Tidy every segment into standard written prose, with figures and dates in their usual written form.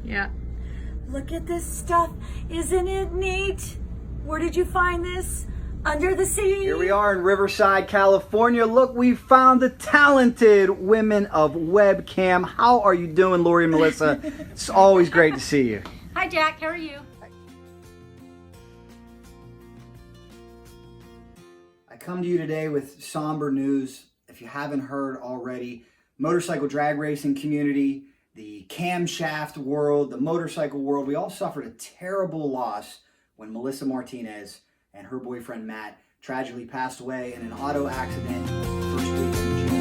Yeah. Look at this stuff. Isn't it neat? Where did you find this? Under the sea. Here we are in Riverside, California. Look, we found the talented women of webcam. How are you doing, Lori and Melissa? It's always great to see you. Hi, Jack. How are you? I come to you today with somber news. If you haven't heard already, motorcycle drag racing community, the camshaft world, the motorcycle world, we all suffered a terrible loss when Melissa Martinez and her boyfriend Matt tragically passed away in an auto accident first week in June.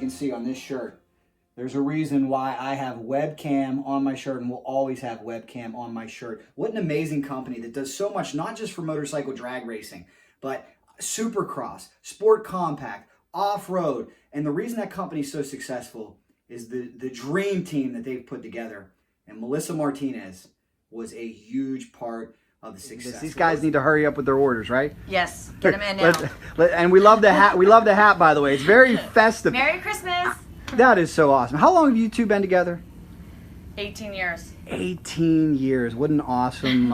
See on this shirt, there's a reason why I have webcam on my shirt and will always have webcam on my shirt. What an amazing company that does so much, not just for motorcycle drag racing, but supercross, sport compact, off-road. And the reason that company is so successful is the dream team that they've put together. And Melissa Martinez was a huge part of the success. These guys need to hurry up with their orders, right? Yes. Get them in now. And we love the hat. We love the hat, by the way. It's very festive. Merry Christmas. That is so awesome. How long have you two been together? 18 years. 18 years. What an awesome,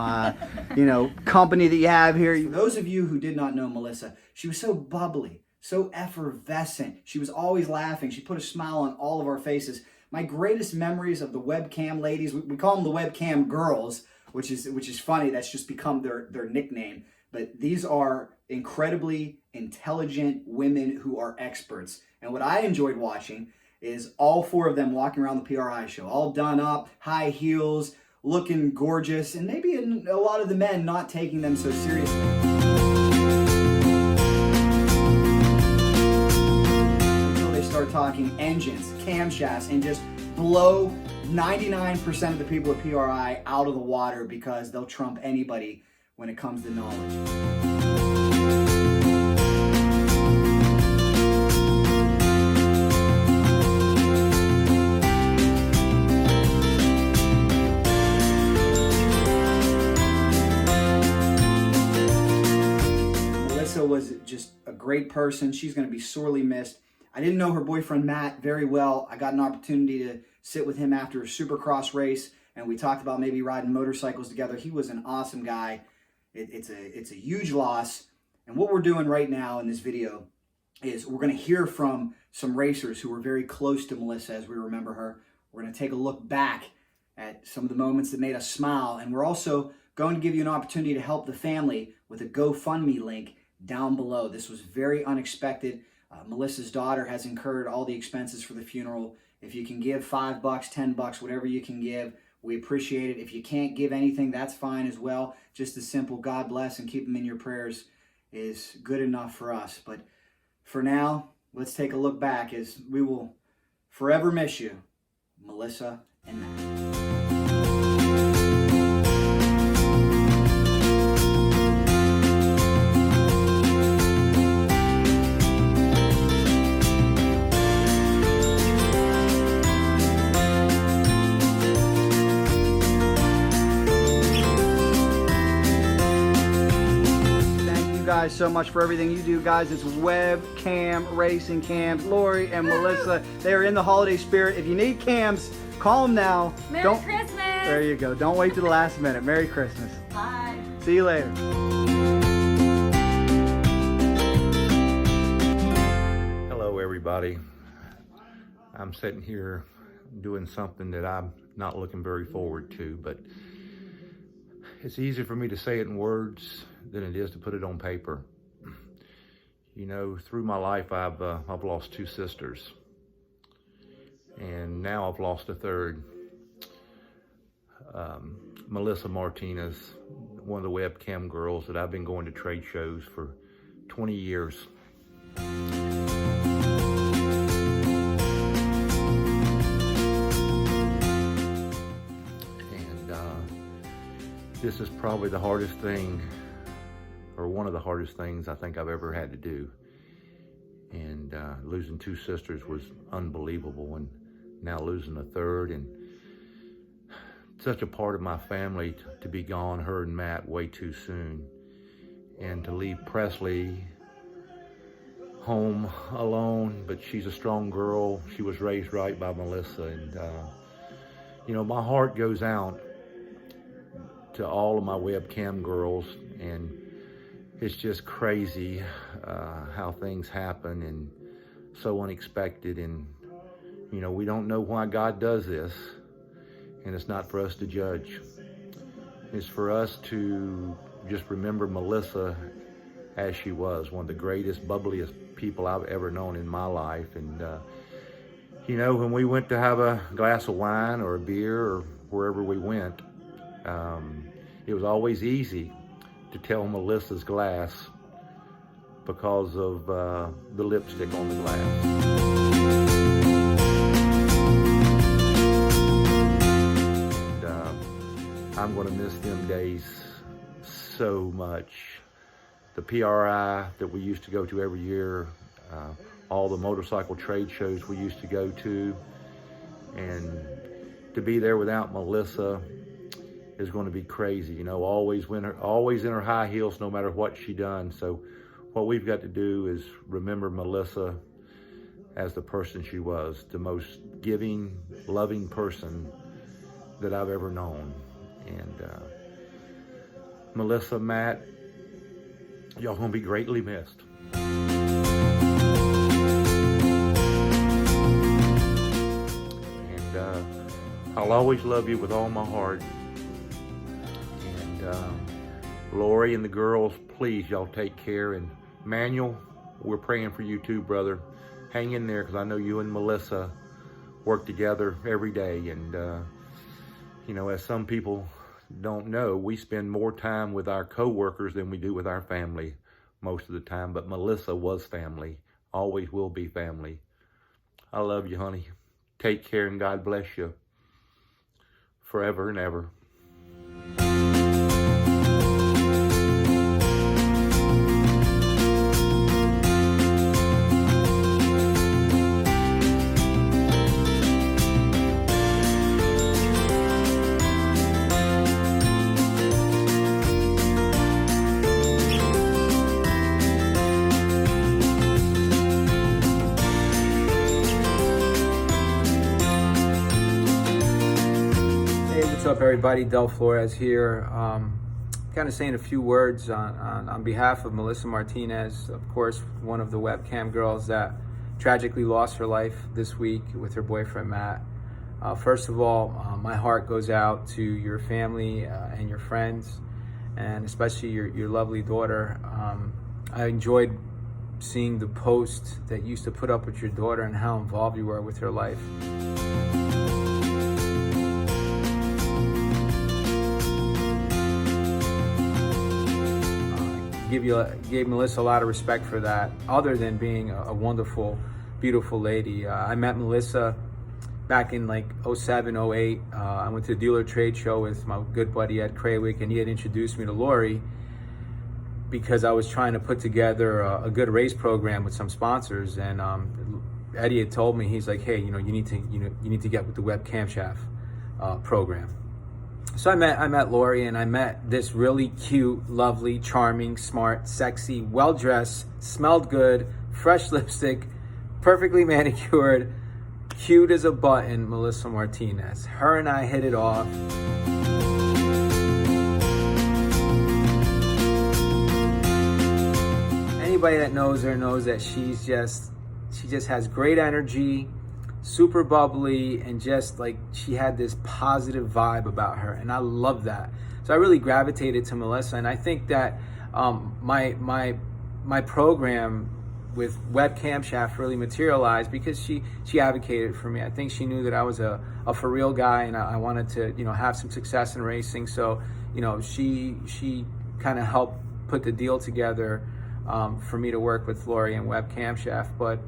company that you have here. For those of you who did not know Melissa, she was so bubbly, so effervescent. She was always laughing. She put a smile on all of our faces. My greatest memories of the webcam ladies, we call them the webcam girls, which is funny. That's just become their nickname. But these are incredibly intelligent women who are experts. And what I enjoyed watching is all four of them walking around the PRI show, all done up, high heels, looking gorgeous, and maybe a lot of the men not taking them so seriously. Until they start talking engines, camshafts, and just blow 99% of the people at PRI out of the water because they'll trump anybody when it comes to knowledge. Melissa was just a great person. She's going to be sorely missed. I didn't know her boyfriend Matt very well. I got an opportunity to sit with him after a supercross race, and we talked about maybe riding motorcycles together. He was an awesome guy. It's a huge loss. And what we're doing right now in this video is we're going to hear from some racers who were very close to Melissa as we remember her. We're going to take a look back at some of the moments that made us smile, and we're also going to give you an opportunity to help the family with a GoFundMe link down below. This was very unexpected. Melissa's daughter has incurred all the expenses for the funeral. If you can give $5, $10, whatever you can give, we appreciate it. If you can't give anything, that's fine as well. Just a simple God bless and keep them in your prayers is good enough for us. But for now, let's take a look back as we will forever miss you, Melissa and Matt. Guys so much for everything you do, guys. It's webcam racing cams. Lori and Melissa, they are in the holiday spirit. If you need cams, call them now. Merry Christmas. There you go. Don't wait to the last minute. Merry Christmas. Bye. See you later. Hello everybody. I'm sitting here doing something that I'm not looking very forward to, but it's easier for me to say it in words than it is to put it on paper. You know, through my life, I've lost two sisters, and now I've lost a third. Melissa Martinez, one of the webcam girls that I've been going to trade shows for 20 years. This is probably the hardest thing or one of the hardest things I think I've ever had to do. And losing 2 sisters was unbelievable, and now losing a third, and such a part of my family to be gone, her and Matt, way too soon. And to leave Presley home alone, but she's a strong girl. She was raised right by Melissa, and you know, my heart goes out to all of my webcam girls, and it's just crazy how things happen and so unexpected. And you know, we don't know why God does this, and it's not for us to judge. It's for us to just remember Melissa as she was, one of the greatest, bubbliest people I've ever known in my life. And you know, when we went to have a glass of wine or a beer or wherever we went, it was always easy to tell Melissa's glass because of the lipstick on the glass. And I'm going to miss them days so much. The PRI that we used to go to every year, all the motorcycle trade shows we used to go to, and to be there without Melissa is going to be crazy. You know, always in her high heels, no matter what she done. So what we've got to do is remember Melissa as the person she was, the most giving, loving person that I've ever known. And Melissa, Matt, y'all gonna be greatly missed. And I'll always love you with all my heart. And Lori and the girls, please, y'all take care. And Manuel, we're praying for you too, brother. Hang in there, because I know you and Melissa work together every day. And you know, as some people don't know, we spend more time with our co-workers than we do with our family most of the time. But Melissa was family, always will be family. I love you, honey. Take care, and God bless you forever and ever. What's up, everybody? Del Flores here. Kind of saying a few words on behalf of Melissa Martinez, of course, one of the webcam girls that tragically lost her life this week with her boyfriend, Matt. First of all, my heart goes out to your family and your friends, and especially your lovely daughter. I enjoyed seeing the post that you used to put up with your daughter and how involved you were with her life. Gave Melissa a lot of respect for that, other than being a wonderful, beautiful lady. I met Melissa back in like 07, 08. I went to a dealer trade show with my good buddy Ed Krawick, and he had introduced me to Lori because I was trying to put together a good race program with some sponsors. And Eddie had told me, he's like, hey, you need to get with the web camshaft program. So I met Lori, and I met this really cute, lovely, charming, smart, sexy, well-dressed, smelled good, fresh lipstick, perfectly manicured, cute as a button, Melissa Martinez. Her and I hit it off. Anybody that knows her knows that she just has great energy, super bubbly, and just like she had this positive vibe about her, and I love that. So I really gravitated to Melissa, and I think that my program with Web Camshaft really materialized because she advocated for me. I think she knew that I was a for real guy, and I wanted to have some success in racing. So she kind of helped put the deal together for me to work with Lori and Web Camshaft. But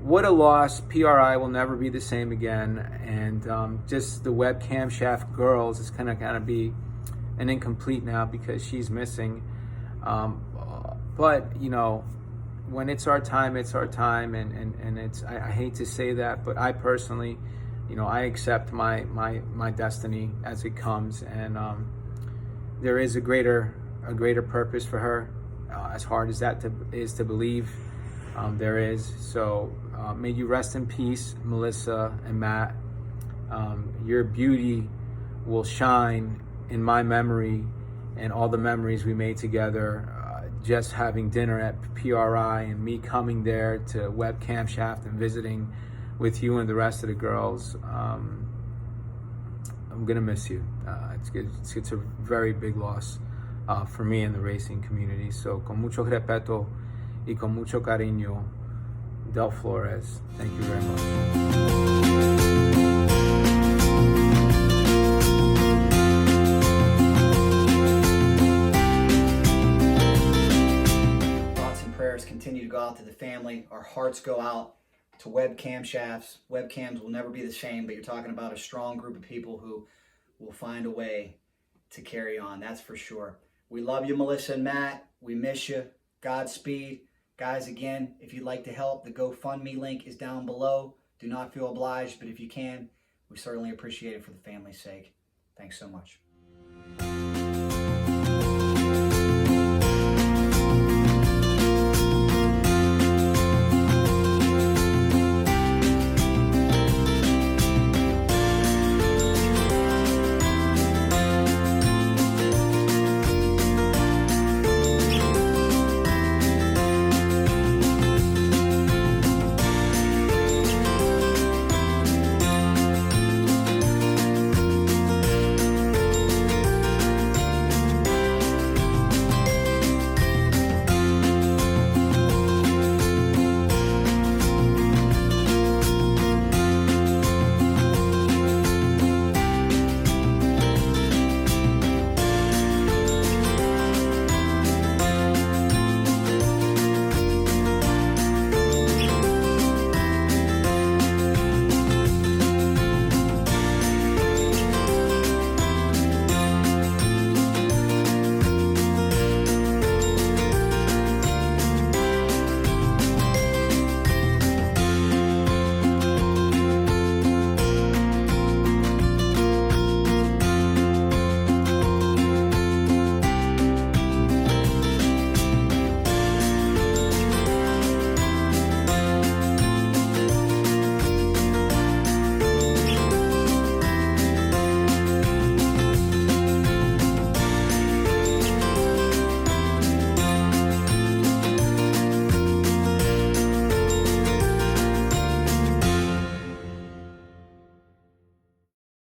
what a loss. PRI will never be the same again, and just the Web Camshaft girls is kind of be an incomplete now because she's missing. But, you know, when it's our time, it's our time. And it's, I hate to say that, but I personally, you know, I accept my destiny as it comes. And there is a greater purpose for her, as hard as that is to believe. There is. So may you rest in peace, Melissa and Matt. Your beauty will shine in my memory and all the memories we made together. Just having dinner at PRI and me coming there to Web Camshaft and visiting with you and the rest of the girls. I'm gonna miss you. It's a very big loss for me in the racing community. So con mucho respeto y con mucho cariño, Del Flores. Thank you very much. Continue to go out to the family. Our hearts go out to Web Camshafts. Webcams will never be the same, but you're talking about a strong group of people who will find a way to carry on. That's for sure. We love you, Melissa and Matt. We miss you. Godspeed. Guys, again, if you'd like to help, the GoFundMe link is down below. Do not feel obliged, but if you can, we certainly appreciate it for the family's sake. Thanks so much.